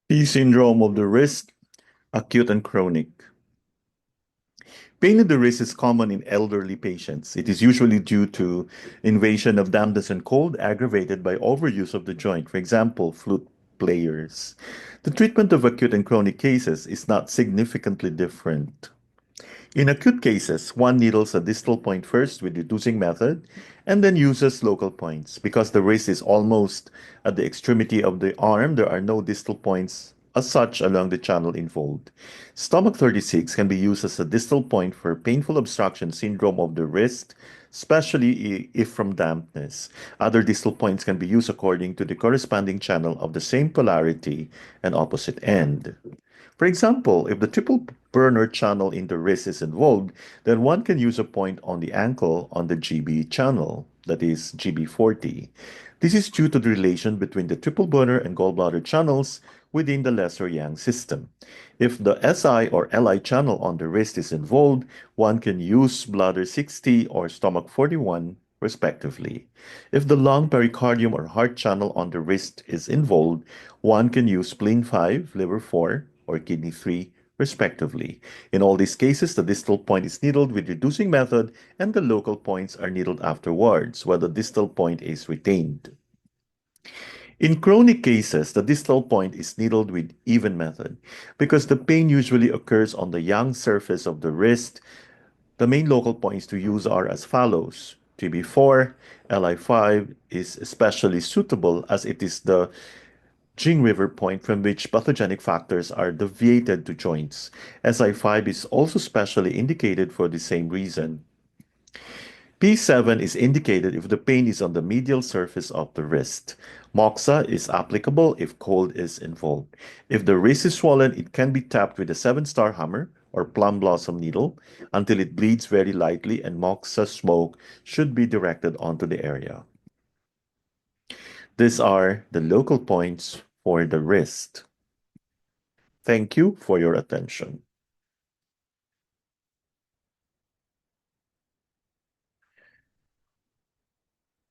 P syndrome of the wrist, acute and chronic. Pain in the wrist is common in elderly patients. It is usually due to invasion of dampness and cold aggravated by overuse of the joint, for example, flute players. The treatment of acute and chronic cases is not significantly different. In acute cases, one needles a distal point first with reducing method and then uses local points. Because the wrist is almost at the extremity of the arm, there are no distal points as such along the channel involved. Stomach 36 can be used as a distal point for painful obstruction syndrome of the wrist, especially if from dampness. Other distal points can be used according to the corresponding channel of the same polarity and opposite end. For example, if the triple burner channel in the wrist is involved, then one can use a point on the ankle on the GB channel, that is GB40. This is due to the relation between the triple burner and gallbladder channels within the lesser yang system. If the SI or LI channel on the wrist is involved, one can use bladder 60 or stomach 41 respectively. If the lung, pericardium, or heart channel on the wrist is involved, one can use spleen 5, liver 4, or kidney 3, respectively. In all these cases, the distal point is needled with reducing method and the local points are needled afterwards, while the distal point is retained. In chronic cases, the distal point is needled with even method. Because the pain usually occurs on the yang surface of the wrist, the main local points to use are as follows. GB4, Li5 is especially suitable as it is the Jing River point from which pathogenic factors are deviated to joints. SI5 is also specially indicated for the same reason. P7 is indicated if the pain is on the medial surface of the wrist. Moxa is applicable if cold is involved. If the wrist is swollen, it can be tapped with a 7-star hammer or plum blossom needle until it bleeds very lightly and moxa smoke should be directed onto the area. These are the local points for the wrist. Thank you for your attention.